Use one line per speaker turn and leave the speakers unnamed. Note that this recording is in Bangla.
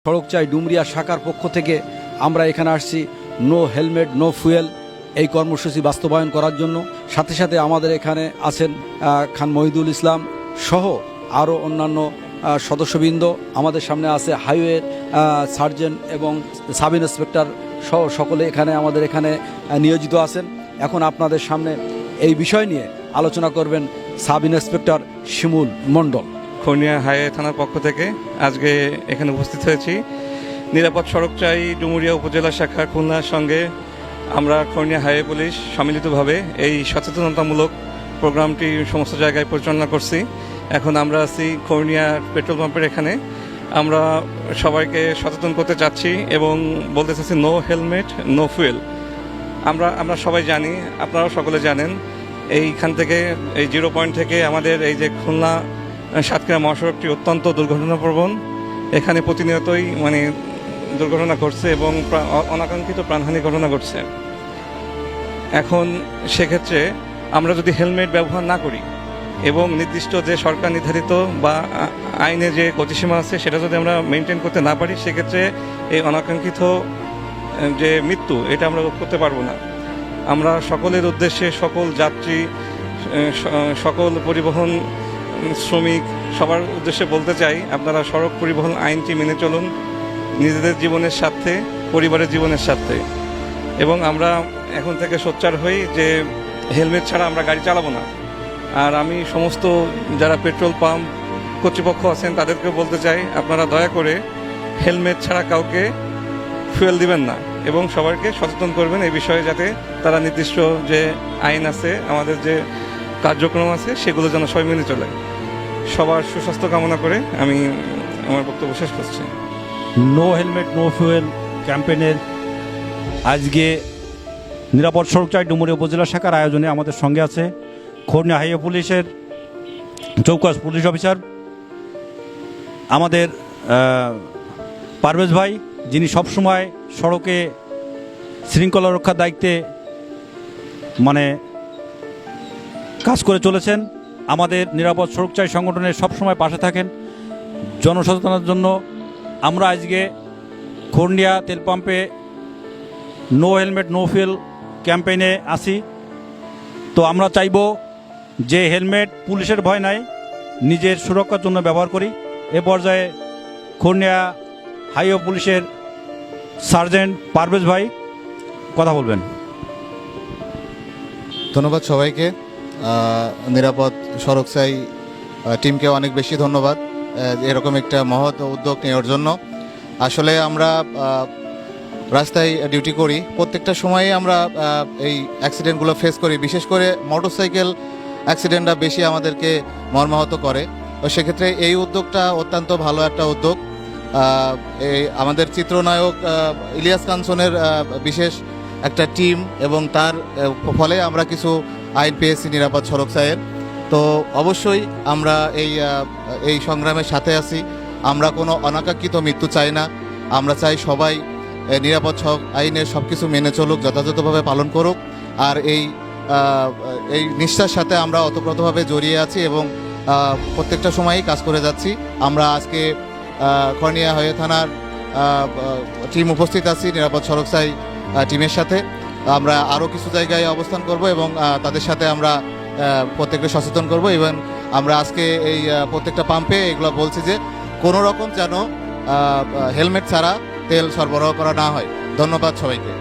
সড়ক চাই ডুমরিয়া শাখার পক্ষ থেকে আমরা এখানে আসছি নো হেলমেট নো ফুয়েল এই কর্মসূচি বাস্তবায়ন করার জন্য। সাথে সাথে আমাদের এখানে আছেন খান মহিদুল ইসলাম সহ আরও অন্যান্য সদস্যবৃন্দ। আমাদের সামনে আছে হাইওয়ে সার্জেন্ট এবং সাব ইন্সপেক্টর সহ সকলে আমাদের এখানে নিয়োজিত আছেন। এখন আপনাদের সামনে এই বিষয় নিয়ে আলোচনা করবেন সাব ইন্সপেক্টর শিমুল মণ্ডল।
খনিয়া হাইওয়ে থানার পক্ষ থেকে আজকে এখানে উপস্থিত হয়েছি। নিরাপদ সড়ক চাই ডুমুরিয়া উপজেলা শাখা খুলনার সঙ্গে আমরা খনিয়া হাইওয়ে পুলিশ সম্মিলিতভাবে এই সচেতনতামূলক প্রোগ্রামটি সমস্ত জায়গায় পরিচালনা করছি। এখন আমরা আছি খনিয়া পেট্রোল পাম্পের এখানে। আমরা সবাইকে সচেতন করতে চাচ্ছি এবং বলতে চাচ্ছি নো হেলমেট নো ফুয়েল। আমরা সবাই জানি, আপনারাও সকলে জানেন, এইখান থেকে এই 0 পয়েন্ট থেকে আমাদের এই যে খুলনা সাতক্ষীরা মহাসড়কটি অত্যন্ত দুর্ঘটনাপ্রবণ। এখানে প্রতিনিয়তই দুর্ঘটনা ঘটছে এবং অনাকাঙ্ক্ষিত প্রাণহানি ঘটনা ঘটছে। এখন সেক্ষেত্রে আমরা যদি হেলমেট ব্যবহার না করি এবং নির্দিষ্ট যে সরকার নির্ধারিত বা আইনে যে গতিসীমা আছে সেটা যদি আমরা মেনটেন করতে না পারি, সেক্ষেত্রে এই অনাকাঙ্ক্ষিত যে মৃত্যু এটা আমরা রোধ করতে পারবো না। আমরা সকলের উদ্দেশ্যে সকল যাত্রী, সকল পরিবহন শ্রমিক সবার উদ্দেশ্যে বলতে চাই, আপনারা সড়ক পরিবহন আইনটি মেনে চলুন নিজেদের জীবনের স্বার্থে, পরিবারের জীবনের স্বার্থে। এবং আমরা এখন থেকে সোচ্চার হই যে হেলমেট ছাড়া আমরা গাড়ি চালাবো না। আর আমি সমস্ত যারা পেট্রোল পাম্প কর্তৃপক্ষ আছেন তাদেরকে বলতে চাই, আপনারা দয়া করে হেলমেট ছাড়া কাউকে ফুয়েল দিবেন না এবং সবাইকে সচেতন করবেন এই বিষয়ে, যাতে তারা নির্দিষ্ট যে আইন আছে, আমাদের যে কার্যক্রম আছে সেগুলো যেন সবাই মেনে চলে। সবার সুস্বাস্থ্য কামনা করে আমি আমার বক্তব্য শেষ করছি।
নো হেলমেট নো ফুয়েল ক্যাম্পেইনের আজকে নিরাপদ সড়ক চাই ডুমুরিয়া উপজেলা শাখার আয়োজনে আমাদের সঙ্গে আছে খনিয়া হাইওয়ে পুলিশের চৌকাশ পুলিশ অফিসার আমাদের পারভেজ ভাই, যিনি সবসময় সড়কে শৃঙ্খলা রক্ষার দায়িত্বে কাজ করে চলেছেন। আমাদের নিরাপদ সড়ক চাই সংগঠনের সবসময় পাশে থাকেন জনসচেতনতার জন্য। আমরা আজকে খনিয়া তেল পাম্পে নো হেলমেট নো ফুয়েল ক্যাম্পেইনে আসি। তো আমরা চাইব যে হেলমেট পুলিশের ভয় নাই, নিজের সুরক্ষার জন্য ব্যবহার করি। এ পর্যায়ে খনিয়া হাইওয়ে পুলিশের সার্জেন্ট পারভেজ ভাই কথা বলবেন।
ধন্যবাদ সবাইকে। নিরাপদ সড়ক চাই টিমকে অনেক বেশি ধন্যবাদ এরকম একটা মহৎ উদ্যোগ নেওয়ার জন্য। আসলে আমরা রাস্তায় ডিউটি করি, প্রত্যেকটা সময়ে আমরা এই অ্যাক্সিডেন্টগুলো ফেস করি। বিশেষ করে মোটরসাইকেল অ্যাক্সিডেন্টটা বেশি আমাদেরকে মর্মাহত করে। তো সেক্ষেত্রে এই উদ্যোগটা অত্যন্ত ভালো একটা উদ্যোগ। এই আমাদের চিত্রনায়ক ইলিয়াস কাঞ্চনের বিশেষ একটা টিম এবং তার ফলে আমরা কিছু আইন পেয়েছি নিরাপদ সড়ক চাইয়ের। তো অবশ্যই আমরা এই সংগ্রামের সাথে আছি। আমরা কোনো অনাকাঙ্ক্ষিত মৃত্যু চাই না। আমরা চাই সবাই নিরাপদ আইনের সব কিছু মেনে চলুক, যথাযথভাবে পালন করুক। আর এই নিষ্ঠার সাথে আমরা ওতপ্রোতভাবে জড়িয়ে আছি এবং প্রত্যেকটা সময়ই কাজ করে যাচ্ছি। আমরা আজকে খনিয়া হাইওয়ে থানার টিম উপস্থিত আছি নিরাপদ সড়ক চাই টিমের সাথে। আমরা আরও কিছু জায়গায় অবস্থান করব এবং তাদের সাথে আমরা প্রত্যেককে সচেতন করব। এবং আমরা আজকে এই প্রত্যেকটা পাম্পে এগুলো বলছি যে কোনো রকম যেন হেলমেট ছাড়া তেল সরবরাহ করা না হয়। ধন্যবাদ সবাইকে।